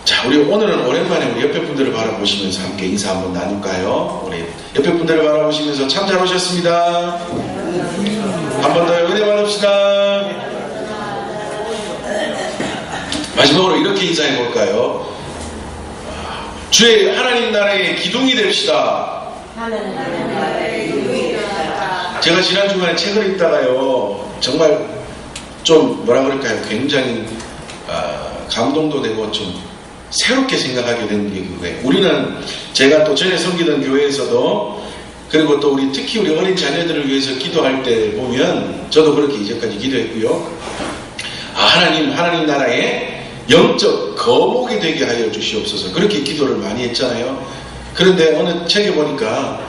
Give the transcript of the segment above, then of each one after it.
자, 우리 오늘은 오랜만에 우리 옆에 분들을 바라보시면서 함께 인사 한번 나눌까요? 우리 옆에 분들을 바라보시면서 참 잘 오셨습니다. 한 번 더 은혜 받읍시다. 마지막으로 이렇게 인사해 볼까요? 주의 하나님 나라의 기둥이 됩시다. 제가 지난 주간에 책을 읽다가요, 정말 좀 뭐라 그럴까요? 굉장히 감동도 되고 좀 새롭게 생각하게 된 게 그거예요. 우리는 제가 또 전에 섬기던 교회에서도, 그리고 또 우리 특히 우리 어린 자녀들을 위해서 기도할 때 보면, 저도 그렇게 이제까지 기도했고요. 하나님 나라의 영적 거목이 되게 하여 주시옵소서, 그렇게 기도를 많이 했잖아요. 그런데 어느 책에 보니까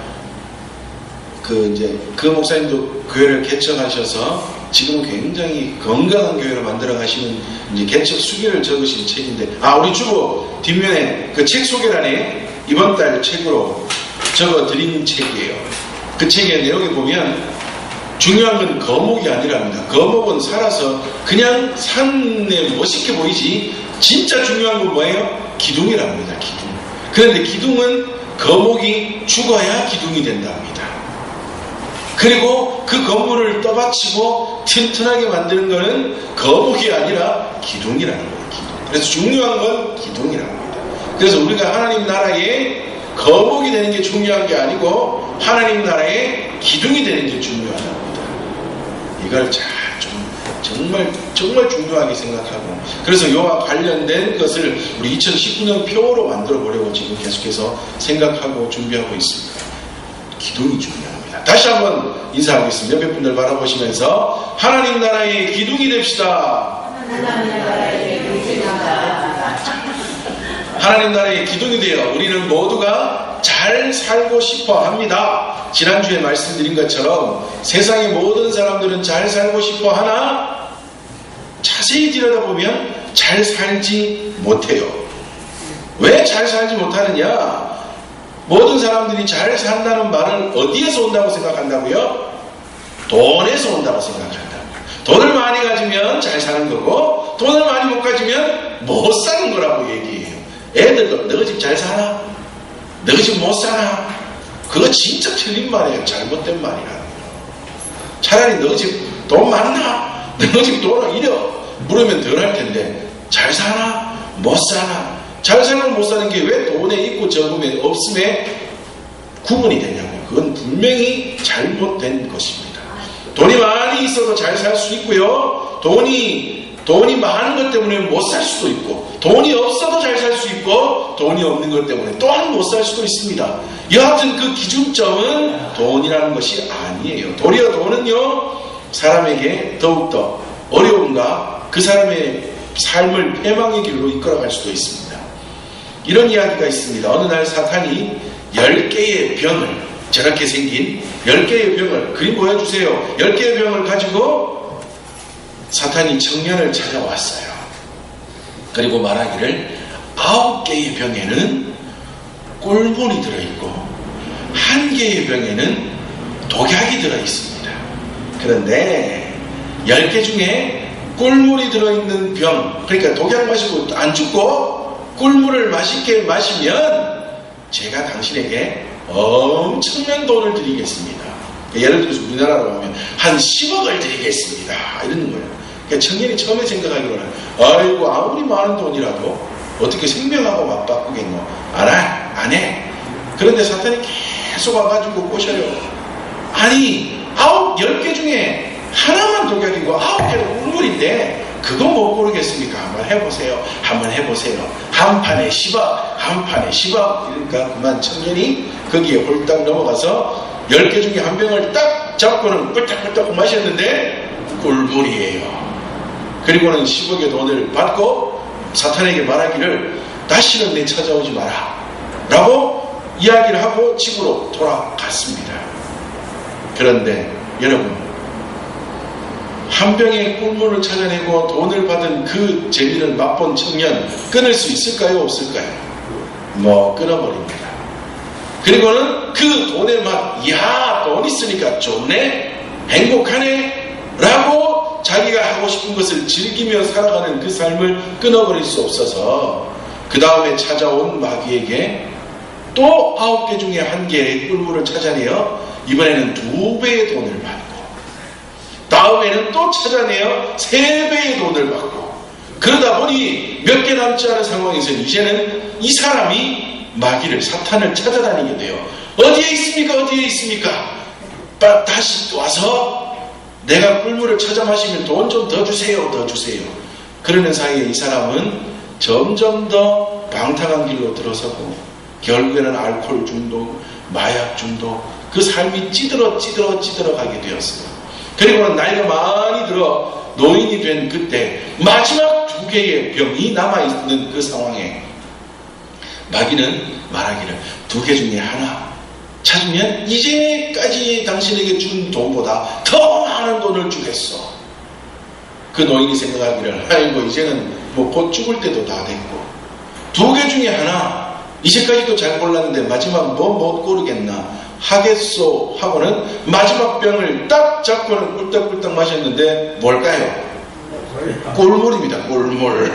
그 목사님도 교회를 개척하셔서 지금 굉장히 건강한 교회를 만들어 가시는 이제 개척 수기를 적으신 책인데, 우리 주보 뒷면에 그 책 소개란에 이번 달 책으로 적어 드린 책이에요. 그 책의 내용에 보면 중요한 건 거목이 아니랍니다. 거목은 살아서 그냥 산에 멋있게 보이지, 진짜 중요한 건 뭐예요? 기둥이랍니다. 기둥. 그런데 기둥은 거목이 죽어야 기둥이 된답니다. 그리고 그 건물을 떠받치고 튼튼하게 만드는 것은 거목이 아니라 기둥이라는 거예요. 기둥. 그래서 중요한 건 기둥이랍니다. 그래서 우리가 하나님 나라의 거목이 되는 게 중요한 게 아니고 하나님 나라의 기둥이 되는 게 중요하답니다. 이걸 정말 중요하게 생각하고, 그래서 이와 관련된 것을 우리 2019년 표로 만들어 보려고 지금 계속해서 생각하고 준비하고 있습니다. 기둥이 중요합니다. 다시 한번 인사하겠습니다. 옆에 분들 바라보시면서 하나님 나라의 기둥이 됩시다. 하나님 나라의 기둥이 되어 우리는 모두가 잘 살고 싶어 합니다. 지난주에 말씀드린 것처럼 세상의 모든 사람들은 잘 살고 싶어 하나 자세히 들여다보면 잘 살지 못해요. 왜 잘 살지 못하느냐? 모든 사람들이 잘 산다는 말은 어디에서 온다고 생각한다고요? 돈에서 온다고 생각한다. 돈을 많이 가지면 잘 사는 거고, 돈을 많이 못 가지면 못 사는 거라고 얘기해요. 애들도 너희 집 잘 사나? 너희 집 못 사나? 그거 진짜 틀린 말이에요. 잘못된 말이라는 거예요. 차라리 너희 집 돈 많나? 너희 집 돈을 잃어? 물으면 덜 할 텐데, 잘 사나? 못 사나? 잘 살고 못 사는 게 왜 돈에 있고 적음에 없음에 구분이 되냐고요. 그건 분명히 잘못된 것입니다. 돈이 많이 있어도 잘 살 수 있고요. 돈이 많은 것 때문에 못 살 수도 있고, 돈이 없어도 잘 살 수 있고, 돈이 없는 것 때문에 또한 못 살 수도 있습니다. 여하튼 그 기준점은 돈이라는 것이 아니에요. 도리어 돈은요, 사람에게 더욱더 어려움과 그 사람의 삶을 패망의 길로 이끌어갈 수도 있습니다. 이런 이야기가 있습니다. 어느 날 사탄이 10개의 병을, 저렇게 생긴 10개의 병을, 그림 보여주세요. 10개의 병을 가지고 사탄이 청년을 찾아왔어요. 그리고 말하기를 9개의 병에는 꿀물이 들어있고 1개의 병에는 독약이 들어있습니다. 그런데 10개 중에 꿀물이 들어있는 병, 그러니까 독약 마시고 안 죽고 꿀물을 맛있게 마시면 제가 당신에게 엄청난 돈을 드리겠습니다. 예를 들어서 우리나라로 하면 한 10억을 드리겠습니다. 이러는 거예요. 그러니까 청년이 처음에 생각하기로는 아이고 아무리 많은 돈이라도 어떻게 생명하고 맞바꾸겠노? 안 해. 그런데 사탄이 계속 와가지고 꼬셔요. 아니 10개 중에 하나만 독약이고 9개는 꿀물인데 그거 못 고르겠습니까? 한번 해보세요. 한 판에 10억, 한 판에 10억. 그러니까 그만 청년이 거기에 홀딱 넘어가서 10개 중에 한 병을 딱 잡고는 꿀딱꿀딱 마셨는데 꿀물이에요. 그리고는 10억의 돈을 받고 사탄에게 말하기를 다시는 내 찾아오지 마라 라고 이야기를 하고 집으로 돌아갔습니다. 그런데 여러분, 한 병의 꿀물을 찾아내고 돈을 받은 그 재미를 맛본 청년, 끊을 수 있을까요? 없을까요? 끊어버립니다. 그리고는 그 돈의 맛, 돈 있으니까 좋네? 행복하네? 라고 자기가 하고 싶은 것을 즐기며 살아가는 그 삶을 끊어버릴 수 없어서 그 다음에 찾아온 마귀에게 또 9개 중에 1개의 꿀물을 찾아내어 이번에는 2배의 돈을 받고, 다음에는 또 찾아내어 3배의 돈을 받고, 그러다 보니 몇 개 남지 않은 상황에서 이제는 이 사람이 마귀를, 사탄을 찾아다니게 돼요. 어디에 있습니까? 어디에 있습니까? 다시 와서 내가 꿀물을 찾아 마시면 돈 좀 더 주세요, 더 주세요. 그러는 사이에 이 사람은 점점 더 방탕한 길로 들어서고 결국에는 알코올 중독, 마약 중독, 그 삶이 찌들어 가게 되었어요. 그리고는 나이가 많이 들어 노인이 된 그때 마지막 2개의 병이 남아있는 그 상황에 마귀는 말하기를 2개 중에 하나 찾으면 이제까지 당신에게 준 돈보다 더 많은 돈을 주겠어. 그 노인이 생각하기를 아이고 이제는 뭐 곧 죽을 때도 다 됐고 2개 중에 하나 이제까지도 잘 골랐는데 마지막 못 고르겠나 하겠소 하고는 마지막 병을 딱 잡고는 꿀떡꿀떡 마셨는데 뭘까요? 꿀물입니다. 꿀물.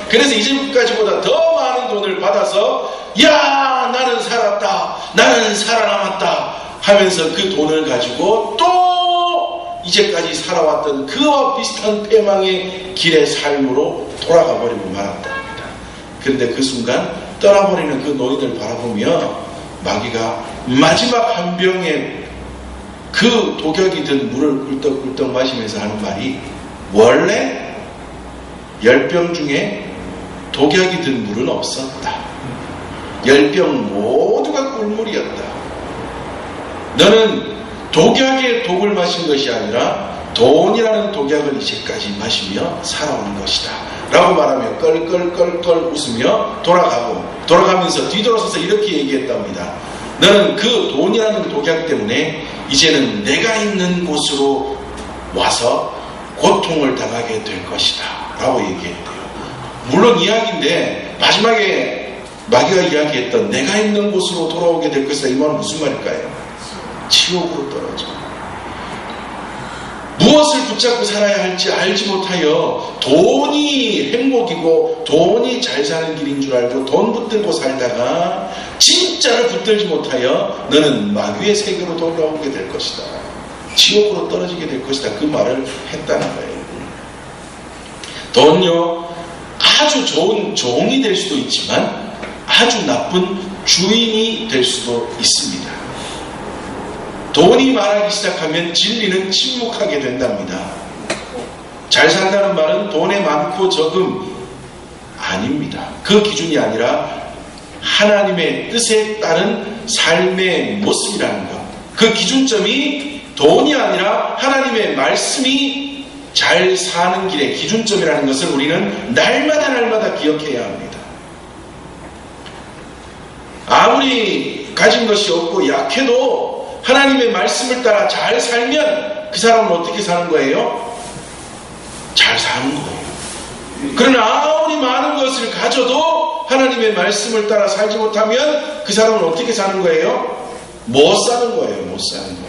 그래서 이제까지보다 더 많은 돈을 받아서 야 나는 살았다, 나는 살아남았다 하면서 그 돈을 가지고 또 이제까지 살아왔던 그와 비슷한 패망의 길의 삶으로 돌아가 버리고 말았답니다. 그런데 그 순간 떠나버리는 그 노인을 바라보며 마귀가 마지막 한 병에 그 독약이 든 물을 꿀떡꿀떡 마시면서 하는 말이 원래 10병 중에 독약이 든 물은 없었다. 10병 모두가 꿀물이었다. 너는 독약의 독을 마신 것이 아니라 돈이라는 독약을 이제까지 마시며 살아온 것이다 라고 말하며 껄껄껄껄 웃으며 돌아가면서 뒤돌아서서 이렇게 얘기했답니다. 너는 그 돈이라는 독약 때문에 이제는 내가 있는 곳으로 와서 고통을 당하게 될 것이다 라고 얘기했대요. 물론 이야기인데 마지막에 마귀가 이야기했던 내가 있는 곳으로 돌아오게 될 것이다, 이 말은 무슨 말일까요? 지옥으로 떨어져 무엇을 붙잡고 살아야 할지 알지 못하여 돈이 행복이고 돈이 잘 사는 길인 줄 알고 돈 붙들고 살다가 진짜를 붙들지 못하여 너는 마귀의 세계로 돌아오게 될 것이다, 지옥으로 떨어지게 될 것이다, 그 말을 했다는 거예요. 돈요 아주 좋은 종이 될 수도 있지만 아주 나쁜 주인이 될 수도 있습니다. 돈이 말하기 시작하면 진리는 침묵하게 된답니다. 잘 산다는 말은 돈의 많고 적음 아닙니다. 그 기준이 아니라 하나님의 뜻에 따른 삶의 모습이라는 것, 그 기준점이 돈이 아니라 하나님의 말씀이 잘 사는 길의 기준점이라는 것을 우리는 날마다 기억해야 합니다. 아무리 가진 것이 없고 약해도 하나님의 말씀을 따라 잘 살면 그 사람은 어떻게 사는 거예요? 잘 사는 거예요. 그러나 아무리 많은 것을 가져도 하나님의 말씀을 따라 살지 못하면 그 사람은 어떻게 사는 거예요? 못 사는 거예요. 못 사는 거예요.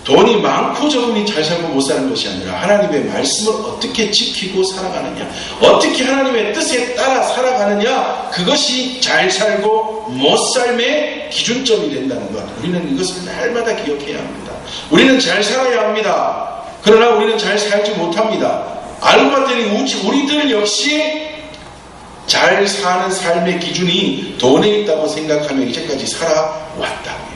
돈이 많고 적으니 잘 살고 못 사는 것이 아니라 하나님의 말씀을 어떻게 지키고 살아가느냐, 어떻게 하나님의 뜻에 따라 살아가느냐, 그것이 잘 살고 못 삶의 기준점이 된다는 것, 우리는 이것을 날마다 기억해야 합니다. 우리는 잘 살아야 합니다. 그러나 우리는 잘 살지 못합니다. 알고 봤더니 우리들 역시 잘 사는 삶의 기준이 돈에 있다고 생각하며 이제까지 살아왔다고요.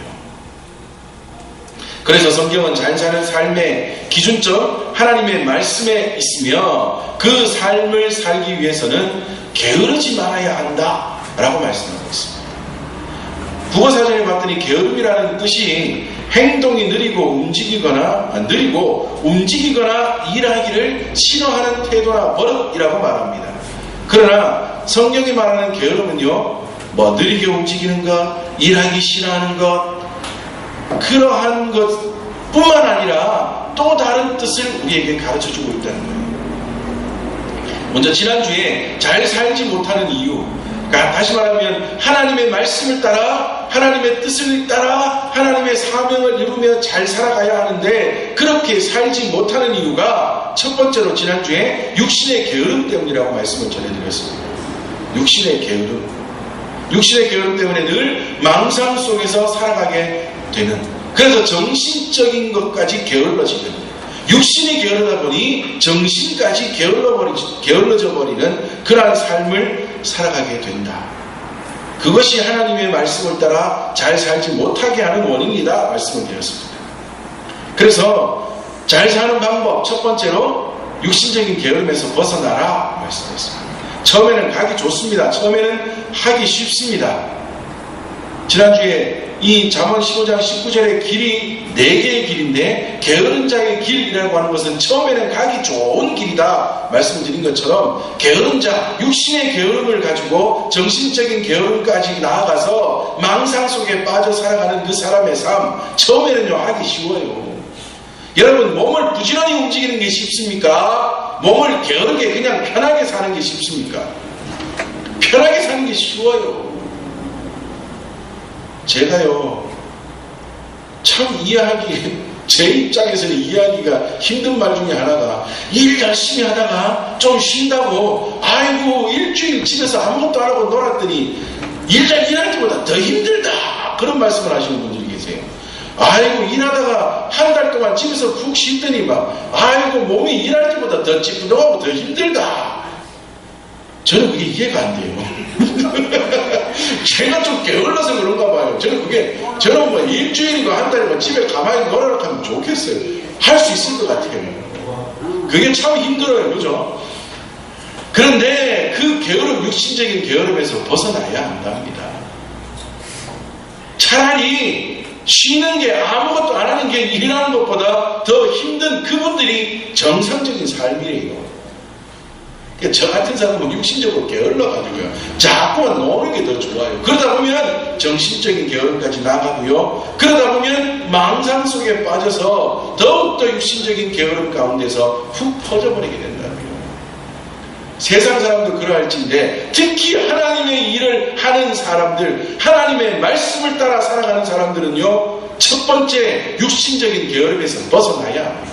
그래서 성경은 잘 사는 삶의 기준점 하나님의 말씀에 있으며 그 삶을 살기 위해서는 게으르지 말아야 한다 라고 말씀하고 있습니다. 국어사전에 봤더니 게으름이라는 뜻이 행동이 느리고 움직이거나 일하기를 싫어하는 태도나 버릇이라고 말합니다. 그러나 성경이 말하는 게으름은요, 느리게 움직이는 것, 일하기 싫어하는 것, 그러한 것뿐만 아니라 또 다른 뜻을 우리에게 가르쳐주고 있다는 거예요. 먼저 지난주에 잘 살지 못하는 이유, 다시 말하면 하나님의 말씀을 따라 하나님의 뜻을 따라 하나님의 사명을 이루며 잘 살아가야 하는데 그렇게 살지 못하는 이유가 첫 번째로 지난주에 육신의 게으름 때문이라고 말씀을 전해드렸습니다. 육신의 게으름. 육신의 게으름 때문에 늘 망상 속에서 살아가게 되는, 그래서 정신적인 것까지 게을러지는, 육신이 게으르다 보니 정신까지 게을러져 버리는 그러한 삶을 살아가게 된다. 그것이 하나님의 말씀을 따라 잘 살지 못하게 하는 원인이다 말씀을 드렸습니다. 그래서 잘 사는 방법 첫 번째로 육신적인 게으름에서 벗어나라 말씀했습니다. 처음에는 가기 좋습니다. 처음에는 하기 쉽습니다. 지난주에 이 잠언 15장 19절의 길이 4개의 길인데 게으른 자의 길이라고 하는 것은 처음에는 가기 좋은 길이다 말씀드린 것처럼 게으른 자, 육신의 게으름을 가지고 정신적인 게으름까지 나아가서 망상 속에 빠져 살아가는 그 사람의 삶, 처음에는요 하기 쉬워요. 여러분, 몸을 부지런히 움직이는 게 쉽습니까? 몸을 게으르게 그냥 편하게 사는 게 쉽습니까? 편하게 사는 게 쉬워요. 제가요 참 이해하기, 제 입장에서는 이해하기가 힘든 말 중에 하나가, 일 열심히 하다가 좀 쉰다고 아이고 일주일 집에서 아무것도 안 하고 놀았더니 일할 때보다 더 힘들다, 그런 말씀을 하시는 분들이 계세요. 아이고 일하다가 한 달 동안 집에서 푹 쉬더니 막 아이고 몸이 일할 때보다 더 찌뿌둥하고 더 힘들다. 저는 그게 이해가 안 돼요. 제가 좀 게을러서 그런가 봐요. 저는 뭐 일주일이고 한 달이고 집에 가만히 놀아라 하면 좋겠어요. 할 수 있을 것 같아요. 그게 참 힘들어요. 그죠? 그런데 그 게으름, 육신적인 게으름에서 벗어나야 한답니다. 차라리 쉬는 게, 아무것도 안 하는 게 일하는 것보다 더 힘든 그분들이 정상적인 삶이에요. 저 같은 사람은 육신적으로 게을러가지고요 자꾸만 노는 게 더 좋아요. 그러다 보면 정신적인 게으름까지 나가고요, 그러다 보면 망상 속에 빠져서 더욱더 육신적인 게으름 가운데서 훅 퍼져버리게 된다고요. 세상 사람도 그러할진데 특히 하나님의 일을 하는 사람들, 하나님의 말씀을 따라 살아가는 사람들은요 첫 번째 육신적인 게으름에서 벗어나야 합니다.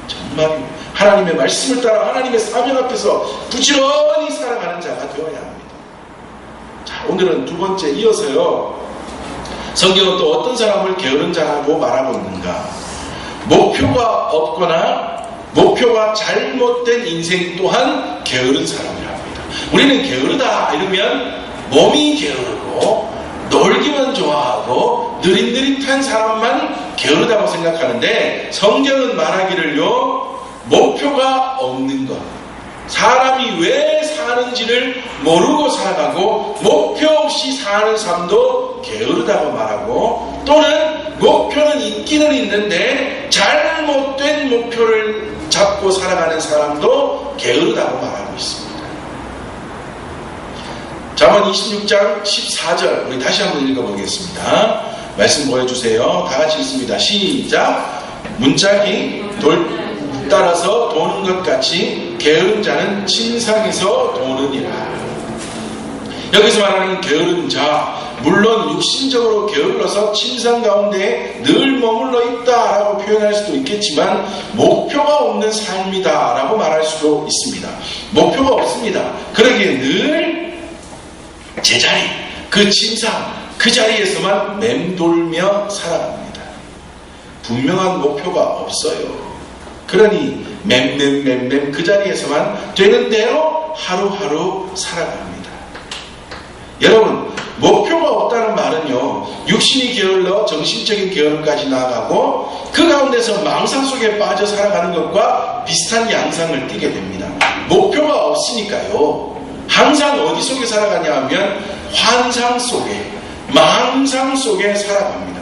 정말입니다. 하나님의 말씀을 따라 하나님의 사명 앞에서 부지런히 살아가는 자가 되어야 합니다. 자, 오늘은 두 번째 이어서요, 성경은 또 어떤 사람을 게으른 자라고 말하고 있는가? 목표가 없거나 목표가 잘못된 인생 또한 게으른 사람이라 합니다. 우리는 게으르다 이러면 몸이 게으르고 놀기만 좋아하고 느릿느릿한 사람만 게으르다고 생각하는데, 성경은 말하기를요 목표가 없는 것, 사람이 왜 사는지를 모르고 살아가고 목표 없이 사는 삶도 게으르다고 말하고, 또는 목표는 있기는 있는데 잘못된 목표를 잡고 살아가는 사람도 게으르다고 말하고 있습니다. 잠언 26장 14절 우리 다시 한번 읽어보겠습니다. 말씀 보여주세요. 다 같이 읽습니다. 시작. 문짝이 돌 따라서 도는 것 같이 게으른 자는 침상에서 도느니라. 여기서 말하는 게으른 자, 물론 육신적으로 게을러서 침상 가운데 늘 머물러 있다라고 표현할 수도 있겠지만 목표가 없는 삶이다라고 말할 수도 있습니다. 목표가 없습니다. 그러기에 늘 제자리, 그 침상, 그 자리에서만 맴돌며 살아갑니다. 분명한 목표가 없어요. 그러니 맴 그 자리에서만 되는 대로 하루하루 살아갑니다. 여러분, 목표가 없다는 말은요 육신이 게을러 정신적인 게으름까지 나아가고 그 가운데서 망상 속에 빠져 살아가는 것과 비슷한 양상을 띠게 됩니다. 목표가 없으니까요 항상 어디 속에 살아가냐 하면 환상 속에, 망상 속에 살아갑니다.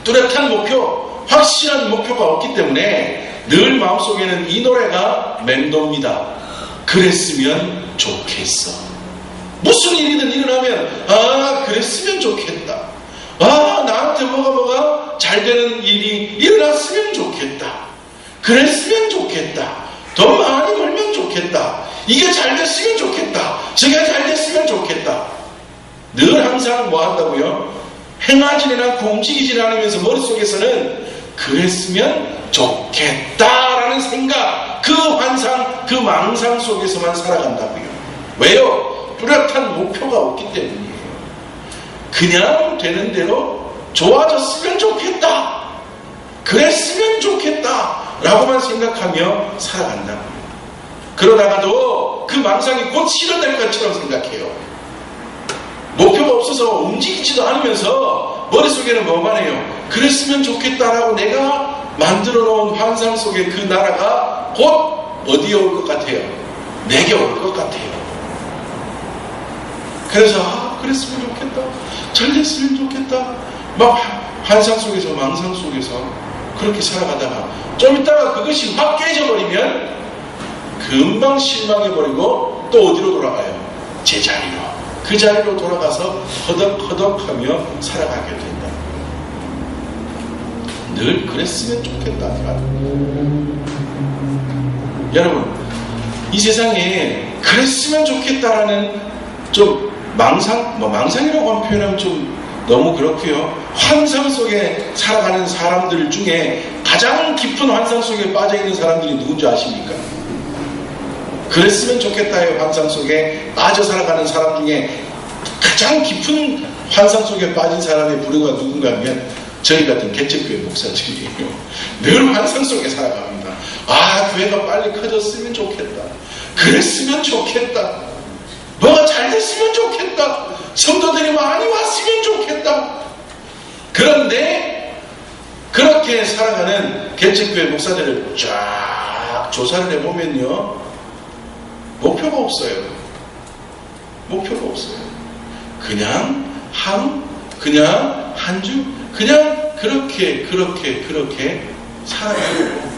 뚜렷한 목표, 확실한 목표가 없기 때문에 늘 마음속에는 이 노래가 맴돕니다. 그랬으면 좋겠어. 무슨 일이든 일어나면 그랬으면 좋겠다. 나한테 뭐가 잘 되는 일이 일어났으면 좋겠다. 그랬으면 좋겠다. 돈 많이 벌면 좋겠다. 이게 잘 됐으면 좋겠다. 저게 잘 됐으면 좋겠다. 늘 항상 뭐 한다고요? 행하지는 않고 움직이지는 않으면서 머릿속에서는 그랬으면 좋겠다라는 생각, 그 환상, 그 망상 속에서만 살아간다고요. 왜요? 뚜렷한 목표가 없기 때문이에요. 그냥 되는 대로 좋아졌으면 좋겠다, 그랬으면 좋겠다 라고만 생각하며 살아간다고요. 그러다가도 그 망상이 곧 실현될 것처럼 생각해요. 목표가 없어서 움직이지도 않으면서 머릿속에는 뭐만 해요? 그랬으면 좋겠다라고 내가 만들어 놓은 환상 속의 그 나라가 곧 어디에 올 것 같아요? 내게 올 것 같아요. 그래서 그랬으면 좋겠다, 잘 됐으면 좋겠다, 막 환상 속에서 망상 속에서 그렇게 살아가다가 좀 있다가 그것이 확 깨져버리면 금방 실망해버리고 또 어디로 돌아가요? 제자리로. 그 자리로 돌아가서 허덕허덕하며 살아가게 된다. 늘 그랬으면 좋겠다. 여러분, 이 세상에 그랬으면 좋겠다라는 좀 망상이라고 하는 표현하면 좀 너무 그렇고요. 환상 속에 살아가는 사람들 중에 가장 깊은 환상 속에 빠져있는 사람들이 누군지 아십니까? 그랬으면 좋겠다의 환상 속에 빠져 살아가는 사람 중에 가장 깊은 환상 속에 빠진 사람의 부류가 누군가 하면 저희 같은 개척교회 목사들이에요. 늘 환상 속에 살아갑니다. 교회가 빨리 커졌으면 좋겠다, 그랬으면 좋겠다, 뭐가 잘 됐으면 좋겠다, 성도들이 많이 왔으면 좋겠다. 그런데 그렇게 살아가는 개척교회 목사들을 쫙 조사를 해보면요, 목표가 없어요. 목표가 없어요. 그냥 하루, 그냥 한 주, 그냥 그렇게 살아가고,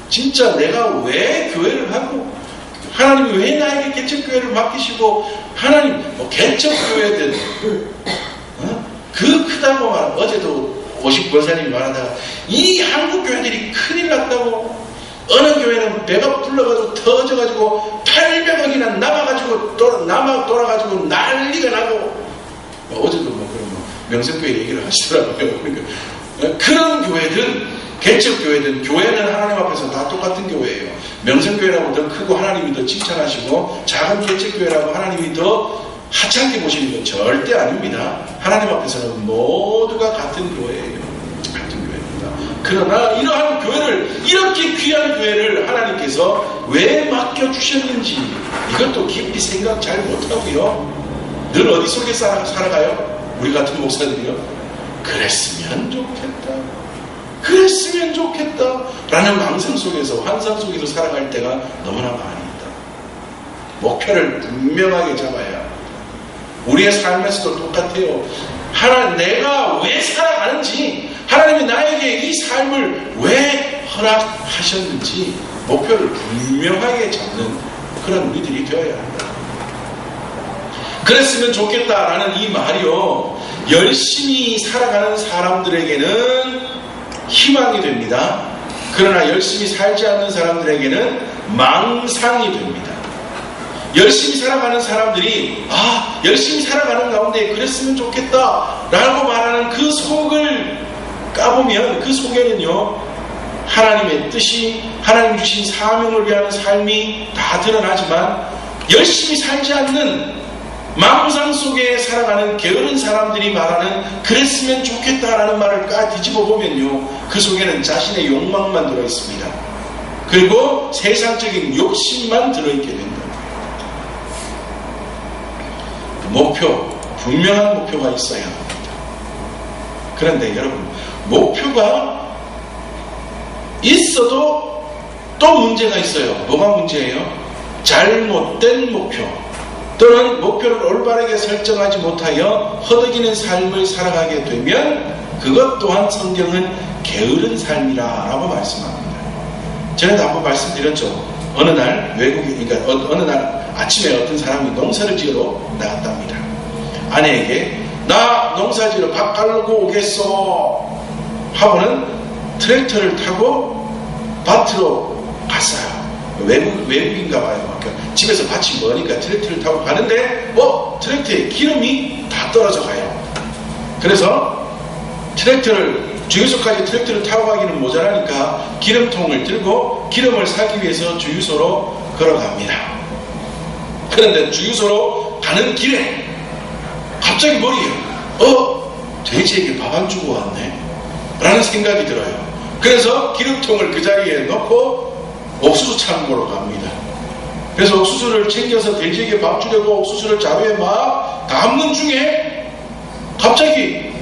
진짜 내가 왜 교회를 하고, 하나님이 왜 나에게 개척교회를 맡기시고, 하나님 개척교회든 그 크다고 말하고, 어제도 50권사님이 말하다가 이 한국 교회들이 큰일 났다고, 어느 교회는 배가 불러가지고 터져가지고 800억이나 남아가지고 돌아가지고 난리가 나고, 어제도 그런 명성교회 얘기를 하시더라고요. 그러니까 그런 교회든 개척교회든 교회는 하나님 앞에서 다 똑같은 교회예요. 명성교회라고 더 크고 하나님이 더 칭찬하시고, 작은 개척교회라고 하나님이 더 하찮게 보시는 건 절대 아닙니다. 하나님 앞에서는 모두가 같은 교회예요. 그러나 이러한 교회를, 이렇게 귀한 교회를 하나님께서 왜 맡겨주셨는지 이것도 깊이 생각 잘 못하고요. 늘 어디 속에 살아가요? 우리 같은 목사들이요. 그랬으면 좋겠다, 그랬으면 좋겠다 라는 망상 속에서, 환상 속에서 살아갈 때가 너무나 많이 있다. 목표를 분명하게 잡아야 합니다. 우리의 삶에서도 똑같아요. 내가 왜 살아가는지, 하나님이 나에게 이 삶을 왜 허락하셨는지 목표를 분명하게 잡는 그런 우리들이 되어야 한다. 그랬으면 좋겠다라는 이 말이요, 열심히 살아가는 사람들에게는 희망이 됩니다. 그러나 열심히 살지 않는 사람들에게는 망상이 됩니다. 열심히 살아가는 사람들이 열심히 살아가는 가운데 그랬으면 좋겠다 라고 말하는 그 속을 까보면 그 속에는요, 하나님의 뜻이, 하나님 주신 사명을 위한 삶이 다 드러나지만, 열심히 살지 않는 망상 속에 살아가는 게으른 사람들이 말하는 그랬으면 좋겠다라는 말을 뒤집어 보면요, 그 속에는 자신의 욕망만 들어있습니다. 그리고 세상적인 욕심만 들어있게 된다. 분명한 목표가 있어야 합니다. 그런데 여러분, 목표가 있어도 또 문제가 있어요. 뭐가 문제예요? 잘못된 목표, 또는 목표를 올바르게 설정하지 못하여 허덕이는 삶을 살아가게 되면 그것 또한 성경은 게으른 삶이라고 말씀합니다. 전에도 한번 말씀드렸죠. 어느 날 어느 날 아침에 어떤 사람이 농사를 지으러 나갔답니다. 아내에게 나 농사지러 밥 갈고 오겠소 하고는 트랙터를 타고 밭으로 갔어요. 외국인가 봐요. 그러니까 집에서 밭이 머니까 트랙터를 타고 가는데 트랙터에 기름이 다 떨어져 가요. 그래서 주유소까지 트랙터를 타고 가기는 모자라니까 기름통을 들고 기름을 사기 위해서 주유소로 걸어갑니다. 그런데 주유소로 가는 길에 갑자기 머리에 돼지에게 밥 안 주고 왔네 라는 생각이 들어요. 그래서 기름통을 그 자리에 놓고 옥수수 창고로 갑니다. 그래서 옥수수를 챙겨서 돼지에게 밥 주려고 옥수수를 자루에 막 담는 중에 갑자기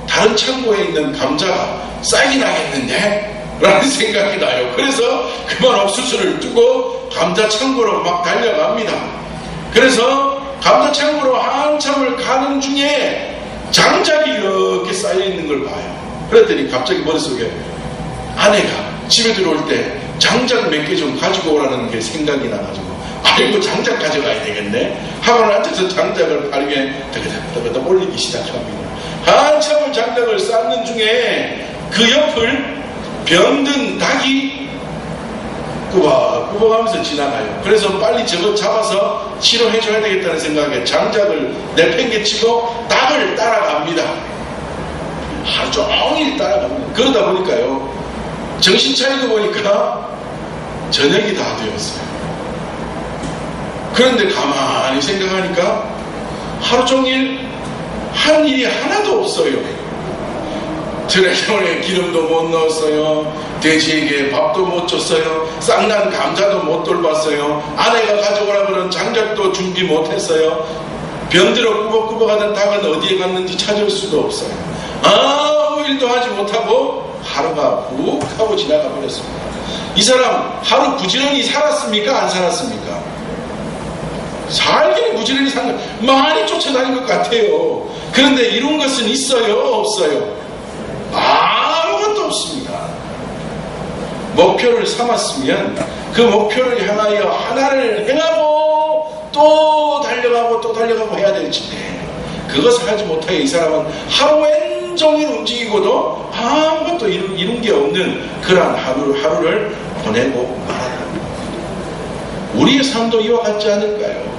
다른 창고에 있는 감자가 싹이 나겠는데? 라는 생각이 나요. 그래서 그만 옥수수를 두고 감자 창고로 막 달려갑니다. 그래서 감자 창고로 한참을 가는 중에 장작이 이렇게 쌓여있는 걸 봐요. 그랬더니 갑자기 머릿속에 아내가 집에 들어올 때 장작 몇 개 좀 가지고 오라는 게 생각이 나가지고 아이고 장작 가져가야 되겠네 하고 앉아서 장작을 바르게 더그덕 올리기 시작합니다. 한참을 장작을 쌓는 중에 그 옆을 병든 닭이 꾸벅꾸벅 하면서 지나가요. 그래서 빨리 저거 잡아서 치료해줘야 되겠다는 생각에 장작을 내팽개치고 닭을 따라갑니다. 하루 종일 따라갑니다. 그러다 보니까요, 정신 차리고 보니까 저녁이 다 되었어요. 그런데 가만히 생각하니까 하루 종일 한 일이 하나도 없어요. 트랙터에 기름도 못 넣었어요. 돼지에게 밥도 못 줬어요. 쌍난 감자도 못 돌봤어요. 아내가 가져오라 그런 장작도 준비 못했어요. 병들어 꾸벅꾸벅하던 닭은 어디에 갔는지 찾을 수도 없어요. 아무 일도 하지 못하고 하루가 훅 하고 지나가 버렸습니다. 이 사람 하루 부지런히 살았습니까? 안 살았습니까? 살기는 부지런히 산 거 많이 쫓아다닌 것 같아요. 그런데 이룬 것은 있어요? 없어요? 아무것도 없습니다. 목표를 삼았으면 그 목표를 향하여 하나를 행하고 또 달려가고 또 달려가고 해야 될 텐데 그것을 하지 못하여 이 사람은 하루 왼종일 움직이고도 아무것도 이룬 게 없는 그러한 하루를 보내고 말았다. 우리의 삶도 이와 같지 않을까요?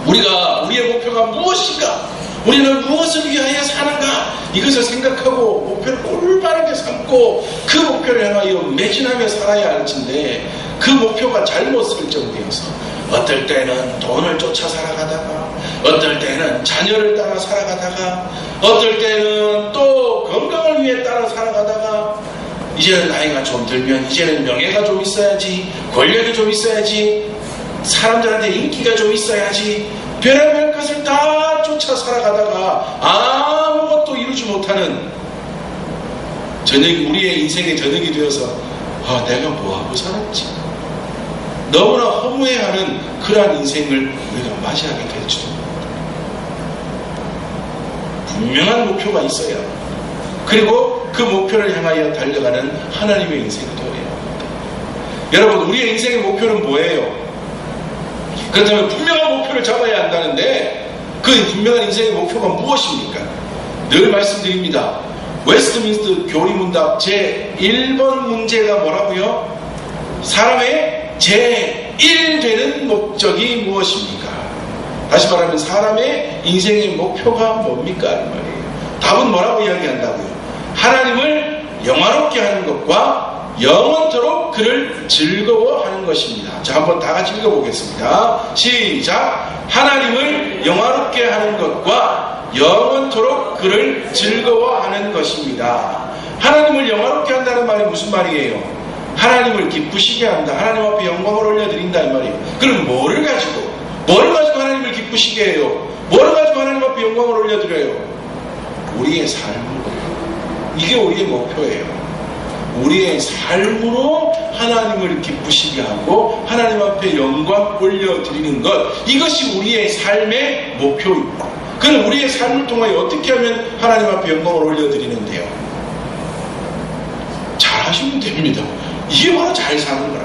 우리의 목표가 무엇인가? 우리는 무엇을 위하여 사는가? 이것을 생각하고 목표를 올바르게 삼고 그 목표를 향하여 매진하며 살아야 할 텐데 그 목표가 잘못 설정되어서 어떨 때는 돈을 쫓아 살아가다가 어떨 때는 자녀를 따라 살아가다가 어떨 때는 또 건강을 위해 따라 살아가다가 이제는 나이가 좀 들면 이제는 명예가 좀 있어야지, 권력이 좀 있어야지, 사람들한테 인기가 좀 있어야지, 별의별 것을 다 쫓아 살아가다가 아무것도 이루지 못하는 우리의 인생의 저녁이 되어서 내가 뭐하고 살았지? 너무나 허무해하는 그러한 인생을 우리가 맞이하게 되죠. 분명한 목표가 있어야 그리고 그 목표를 향하여 달려가는 하나님의 인생이 되어야 합니다. 여러분, 우리의 인생의 목표는 뭐예요? 그렇다면 분명한 목표를 잡아야 한다는데 그 분명한 인생의 목표가 무엇입니까? 늘 말씀드립니다. 웨스트민스터 교리문답 제1번 문제가 뭐라고요? 사람의 제1 되는 목적이 무엇입니까? 다시 말하면 사람의 인생의 목표가 뭡니까? 이 말이에요. 답은 뭐라고 이야기한다고요? 하나님을 영화롭게 하는 것과 영원토록 그를 즐거워하는 것입니다. 자, 한번 다 같이 읽어보겠습니다. 시작! 하나님을 영화롭게 하는 것과 영원토록 그를 즐거워하는 것입니다. 하나님을 영화롭게 한다는 말이 무슨 말이에요? 하나님을 기쁘시게 한다. 하나님 앞에 영광을 올려드린다 이 말이에요. 그럼 뭐를 가지고 하나님을 기쁘시게 해요? 뭐를 가지고 하나님 앞에 영광을 올려드려요? 우리의 삶으로. 이게 우리의 목표예요. 우리의 삶으로 하나님을 기쁘시게 하고 하나님 앞에 영광 올려드리는 것, 이것이 우리의 삶의 목표입니다. 그럼 우리의 삶을 통하여 어떻게 하면 하나님 앞에 영광을 올려드리는데요? 잘 하시면 됩니다. 이게 바로 잘 사는 거라.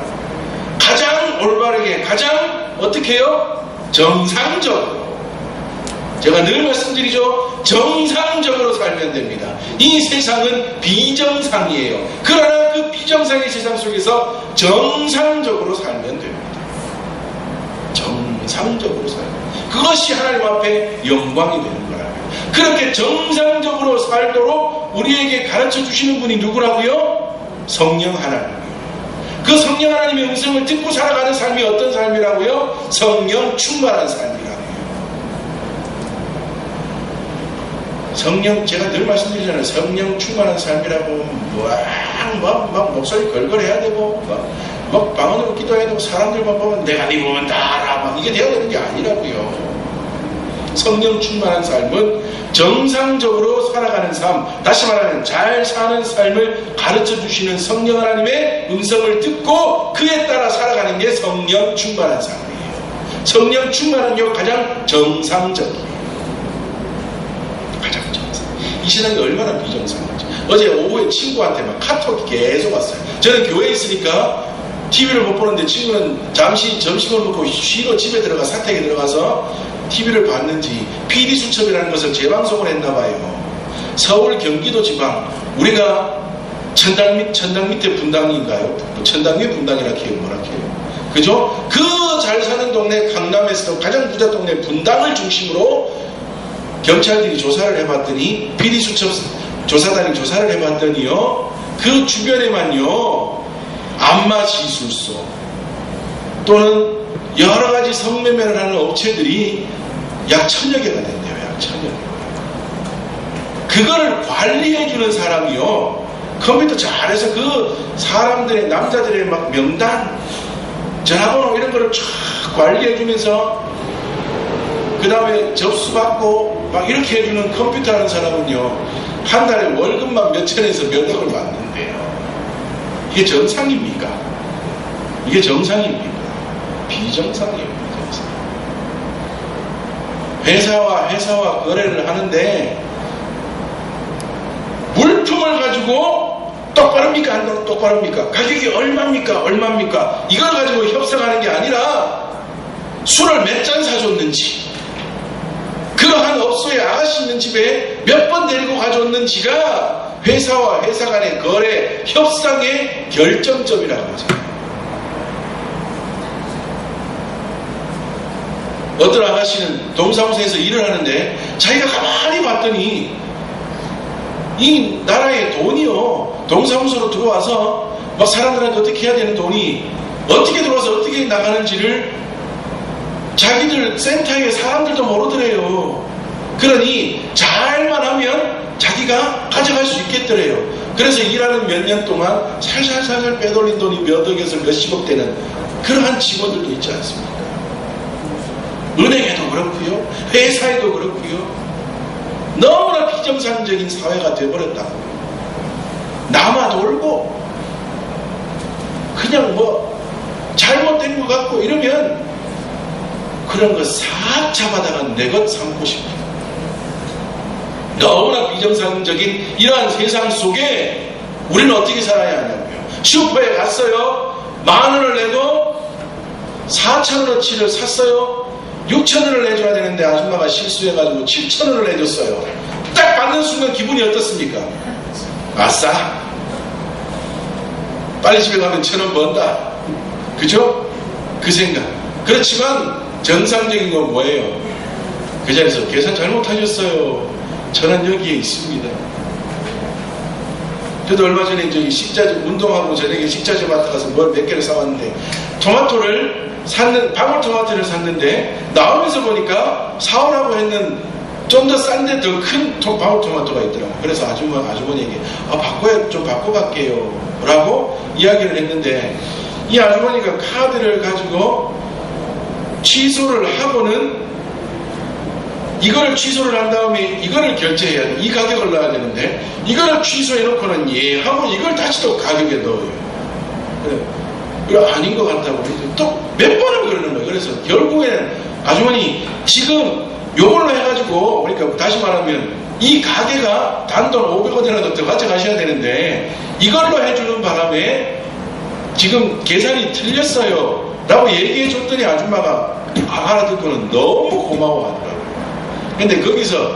가장 올바르게, 가장 어떻게 해요? 정상적으로. 제가 늘 말씀드리죠. 정상적으로 살면 됩니다. 이 세상은 비정상이에요. 그러나 그 비정상 비정상의 세상 속에서 정상적으로 살면 됩니다. 정상적으로 살면. 그것이 하나님 앞에 영광이 되는 거라고요. 그렇게 정상적으로 살도록 우리에게 가르쳐 주시는 분이 누구라고요? 성령 하나님이요. 그 성령 하나님의 음성을 듣고 살아가는 삶이 어떤 삶이라고요? 성령 충만한 삶이라고요. 성령, 제가 늘 말씀드리잖아요. 성령 충만한 삶이라고 막 목소리 걸걸해야 되고 막 방언으로 기도해야 되고 사람들만 보면 내가 네 보면 다 알아 막 이게 되어야 되는 게 아니라고요. 성령 충만한 삶은 정상적으로 살아가는 삶, 다시 말하면 잘 사는 삶을 가르쳐 주시는 성령 하나님의 음성을 듣고 그에 따라 살아가는 게 성령 충만한 삶이에요. 성령 충만은요 가장 정상적이에요. 가장 정상. 이 세상이 얼마나 비정상인지. 어제 오후에 친구한테 막 카톡이 계속 왔어요. 저는 교회에 있으니까 TV를 못 보는데 친구는 잠시 점심을 먹고 쉬러 집에 들어가 사택에 들어가서 TV를 봤는지 PD수첩이라는 것을 재방송을 했나봐요. 서울 경기도 지방, 우리가 천당 밑에 분당인가요? 천당 위에 분당이라 해요. 뭐라 해요? 그죠? 그 잘 사는 동네 강남에서도 가장 부자 동네 분당을 중심으로 경찰들이 조사를 해봤더니 PD수첩 조사단이 조사를 해봤더니요 그 주변에만요 안마시술소 또는 여러가지 성매매를 하는 업체들이 약 1000여 개가 된대요. 약 1000여 개. 그거를 관리해주는 사람이요 컴퓨터 잘해서 그 사람들의 남자들의 막 명단 전화번호 이런 거를 쫙 관리해주면서 그 다음에 접수받고 막 이렇게 해주는 컴퓨터 하는 사람은요 한 달에 월급만 몇천에서 몇 억을 받는데요. 이게 정상입니까? 이게 정상입니까? 비정상이에요. 회사와 거래를 하는데 물품을 가지고 똑바릅니까? 안 똑바릅니까? 가격이 얼마입니까? 이걸 가지고 협상하는 게 아니라 술을 몇 잔 사줬는지 그러한 업소의 아가씨 있는 집에 몇 번 데리고 가줬는지가 회사와 회사 간의 거래 협상의 결정점이라고 하죠. 어떤 아가씨는 동사무소에서 일을 하는데 자기가 가만히 봤더니 이 나라의 돈이요 동사무소로 들어와서 막 사람들한테 어떻게 해야 되는 돈이 어떻게 들어와서 어떻게 나가는지를 자기들 센터의 사람들도 모르더래요. 그러니 잘만 하면 자기가 가져갈 수 있겠더래요. 그래서 일하는 몇 년 동안 살살 빼돌린 돈이 몇 억에서 몇십억 되는 그러한 직원들도 있지 않습니까? 은행에도 그렇고요. 회사에도 그렇고요. 너무나 비정상적인 사회가 되어버렸다고요. 남아돌고 그냥 뭐 잘못된 것 같고 이러면 그런 거 싹 잡아다가 내 것 삼고 싶어요. 너무나 비정상적인 이러한 세상 속에 우리는 어떻게 살아야 하냐고요. 슈퍼에 갔어요. 10,000원을 내고 4,000원어치를 샀어요. 6,000원을 내줘야 되는데 아줌마가 실수해가지고 7,000원을 내줬어요. 딱 받는 순간 기분이 어떻습니까? 아싸! 빨리 집에 가면 1,000원 번다. 그죠? 그 생각. 그렇지만 정상적인 건 뭐예요? 그 자리에서 계산 잘못하셨어요. 1,000원 여기에 있습니다. 저도 얼마 전에 저기 식자재 운동하고 저녁에 식자재 마트 가서 뭘 몇 개를 사왔는데 방울토마토를 샀는데 나오면서 보니까 사오라고 했는 좀 더 싼데 더 큰 방울토마토가 있더라고요. 그래서 아주머니에게 좀 바꿔갈게요 라고 이야기를 했는데 이 아주머니가 카드를 가지고 취소를 하고는 이거를 취소를 한 다음에 이거를 결제해야 돼. 이 가격을 넣어야 되는데 이거를 취소해놓고는 예 하고 이걸 다시 또 가격에 넣어요. 그래 아닌 것 같다고 또 몇 번을 그러는 거예요. 그래서 결국에는 아주머니 지금 요걸로 해가지고 그러니까 다시 말하면 이 가게가 단돈 500원이라도 더 가져가셔야 되는데 이걸로 해주는 바람에 지금 계산이 틀렸어요 라고 얘기해 줬더니 아줌마가 알아듣고는 너무 고마워하더라고요. 근데 거기서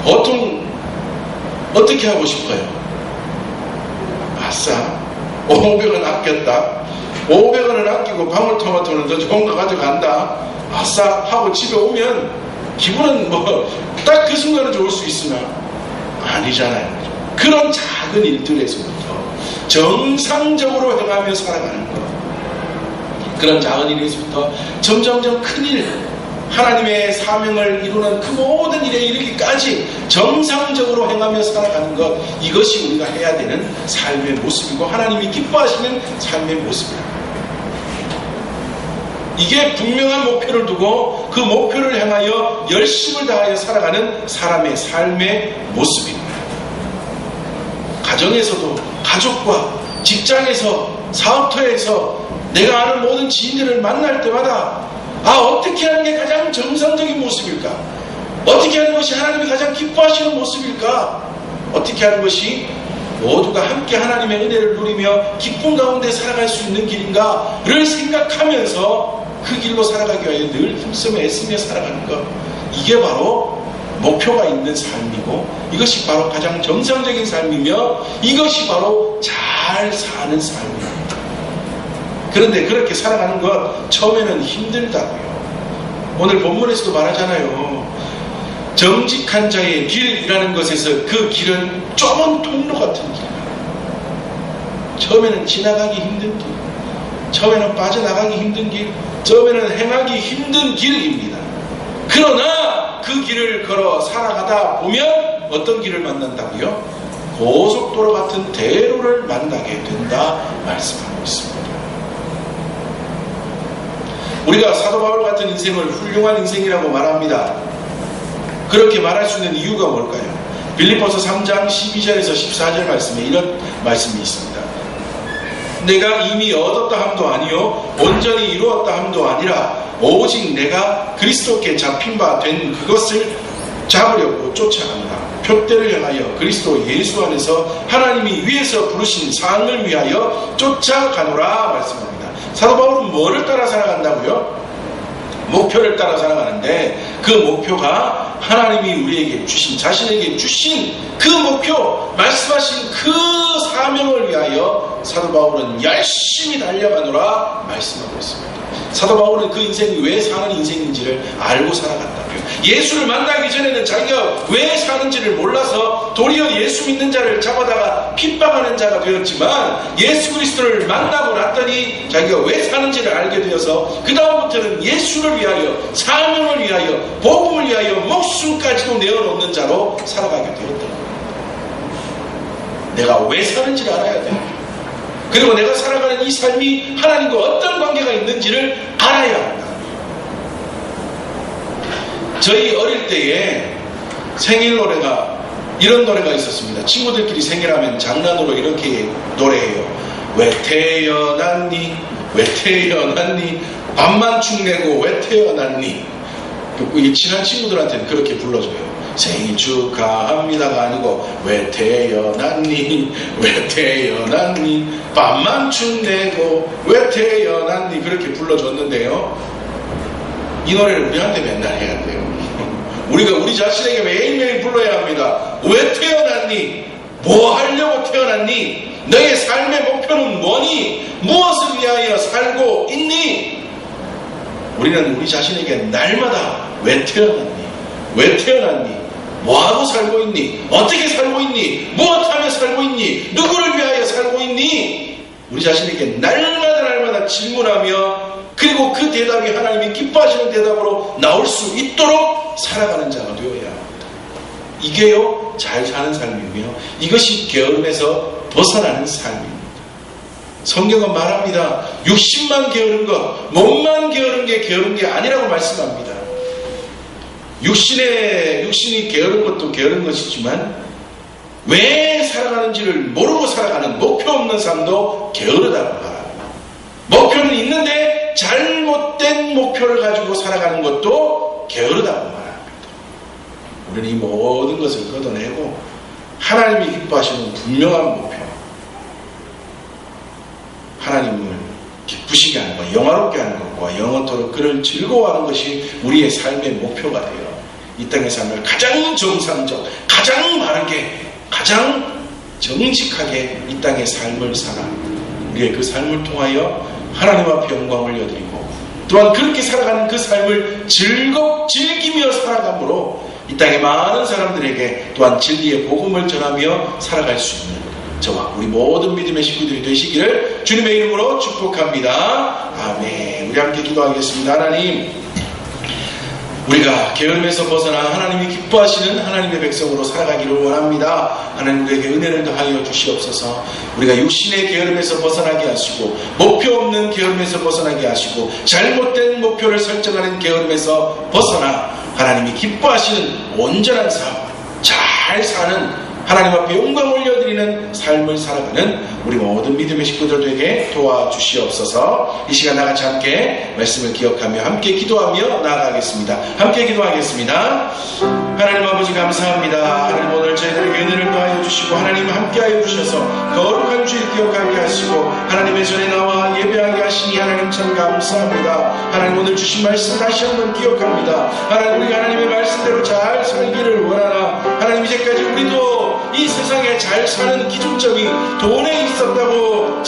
보통 어떻게 하고 싶어요? 아싸 500원 아꼈다. 500원을 아끼고 방울토마토는 더 좋은 거 가져간다. 아싸 하고 집에 오면 기분은 뭐 딱 그 순간은 좋을 수 있으나 아니잖아요. 그런 작은 일들에서부터 정상적으로 행하며 살아가는 것, 그런 작은 일에서부터 점점점 큰 일, 하나님의 사명을 이루는 그 모든 일에 이르기까지 정상적으로 행하며 살아가는 것, 이것이 우리가 해야 되는 삶의 모습이고 하나님이 기뻐하시는 삶의 모습입니다. 이게 분명한 목표를 두고 그 목표를 향하여 열심을 다하여 살아가는 사람의 삶의 모습입니다. 가정에서도, 가족과 직장에서, 사업터에서 내가 아는 모든 지인들을 만날 때마다 어떻게 하는 게 가장 정상적인 모습일까? 어떻게 하는 것이 하나님이 가장 기뻐하시는 모습일까? 어떻게 하는 것이 모두가 함께 하나님의 은혜를 누리며 기쁨 가운데 살아갈 수 있는 길인가를 생각하면서 그 길로 살아가기 위하여 늘 힘쓰며 애쓰며 살아가는 것, 이게 바로 목표가 있는 삶이고 이것이 바로 가장 정상적인 삶이며 이것이 바로 잘 사는 삶입니다. 그런데 그렇게 살아가는 것 처음에는 힘들다고요. 오늘 본문에서도 말하잖아요. 정직한 자의 길이라는 것에서 그 길은 좁은 통로 같은 길이에요. 처음에는 지나가기 힘든 길, 처음에는 빠져나가기 힘든 길, 처음에는 행하기 힘든 길입니다. 그러나 그 길을 걸어 살아가다 보면 어떤 길을 만난다고요? 고속도로 같은 대로를 만나게 된다 말씀하고 있습니다. 우리가 사도 바울 같은 인생을 훌륭한 인생이라고 말합니다. 그렇게 말할 수 있는 이유가 뭘까요? 빌립보서 3장 12절에서 14절 말씀에 이런 말씀이 있습니다. 내가 이미 얻었다 함도 아니요 온전히 이루었다 함도 아니라 오직 내가 그리스도께 잡힌 바 된 그것을 잡으려고 쫓아가노라. 표대를 향하여 그리스도 예수 안에서 하나님이 위에서 부르신 상을 위하여 쫓아가노라 말씀합니다. 사도 바울은 뭐를 따라 살아간다고요? 목표를 따라 살아가는데 그 목표가 하나님이 우리에게 주신, 자신에게 주신 그 목표, 말씀하신 그 사명을 위하여 사도 바울은 열심히 달려가노라 말씀하고 있습니다. 사도 바울은 그 인생이 왜 사는 인생인지를 알고 살아갔다고요. 예수를 만나기 전에는 자기가 왜 사는지를 몰라서 도리어 예수 믿는 자를 잡아다가 핍박하는 자가 되었지만 예수 그리스도를 만나고 났더니 자기가 왜 사는지를 알게 되어서 그 다음부터는 예수를 위하여, 사명을 위하여, 복음을 위하여 목숨까지도 내어놓는 자로 살아가게 되었다. 내가 왜 사는지를 알아야 돼요. 그리고 내가 살아가는 이 삶이 하나님과 어떤 관계가 있는지를 알아야 한다. 저희 어릴 때에 생일 노래가, 이런 노래가 있었습니다. 친구들끼리 생일하면 장난으로 이렇게 노래해요. 왜 태어났니? 왜 태어났니? 밥만 축내고 왜 태어났니? 친한 친구들한테는 그렇게 불러줘요. 생일 축하합니다가 아니고 왜 태어났니? 왜 태어났니? 밥만 축내고 왜 태어났니? 그렇게 불러줬는데요. 이 노래를 우리한테 맨날 해야 돼요. 우리가 우리 자신에게 매일매일 불러야 합니다. 왜 태어났니? 뭐 하려고 태어났니? 너의 삶의 목표는 뭐니? 무엇을 위하여 살고 있니? 우리는 우리 자신에게 날마다 왜 태어났니? 왜 태어났니? 뭐하고 살고 있니? 어떻게 살고 있니? 무엇하며 살고 있니? 누구를 위하여 살고 있니? 우리 자신에게 날마다 질문하며 그리고 그 대답이 하나님이 기뻐하시는 대답으로 나올 수 있도록 살아가는 자가 되어야 합니다. 이게요, 잘 사는 삶이고요. 이것이 게으름에서 벗어나는 삶입니다. 성경은 말합니다. 육신만 게으른 것, 몸만 게으른 게 게으른 게 아니라고 말씀합니다. 육신이 게으른 것도 게으른 것이지만 왜 살아가는지를 모르고 살아가는 목표 없는 삶도 게으르다고 말합니다. 목표는 있는데 잘못된 목표를 가지고 살아가는 것도 게으르다고 말합니다. 우리는 이 모든 것을 걷어내고 하나님이 기뻐하시는 분명한 목표, 하나님을 기쁘시게 하는 것, 영화롭게 하는 것과 영원토록 그를 즐거워하는 것이 우리의 삶의 목표가 되어 이 땅의 삶을 가장 정상적, 가장 바르게, 가장 정직하게 이 땅의 삶을 살아 우리의 그 삶을 통하여 하나님 앞에 영광을 올려드리고 또한 그렇게 살아가는 그 삶을 즐기며 살아감으로 이 땅의 많은 사람들에게 또한 진리의 복음을 전하며 살아갈 수 있는 저와 우리 모든 믿음의 식구들이 되시기를 주님의 이름으로 축복합니다. 아멘. 우리 함께 기도하겠습니다. 하나님, 우리가 게으름에서 벗어나 하나님이 기뻐하시는 하나님의 백성으로 살아가기를 원합니다. 하나님, 우리에게 은혜를 더하여 주시옵소서. 우리가 육신의 게으름에서 벗어나게 하시고 목표 없는 게으름에서 벗어나게 하시고 잘못된 목표를 설정하는 게으름에서 벗어나 하나님이 기뻐하시는 온전한 삶, 잘 사는 하나님 앞에 영광 올려드리는 삶을 살아가는 우리 모든 믿음의 식구들 되게 도와주시옵소서. 이 시간 나같이 함께 말씀을 기억하며 함께 기도하며 나아가겠습니다. 함께 기도하겠습니다. 하나님 아버지 감사합니다. 하나님 오늘 저희들에게 은혜를 더하여 주시고 하나님 함께하여 주셔서 거룩한 주일 기억하게 하시고 하나님의 전에 나와 예배하게 하시니 하나님 참 감사합니다. 하나님 오늘 주신 말씀 다시 한번 기억합니다. 하나님 우리가 하나님의 말씀대로 잘 살기를 원하나 하나님 이제까지 우리도 이 세상에 잘 사는 기준점이 돈에 있었다고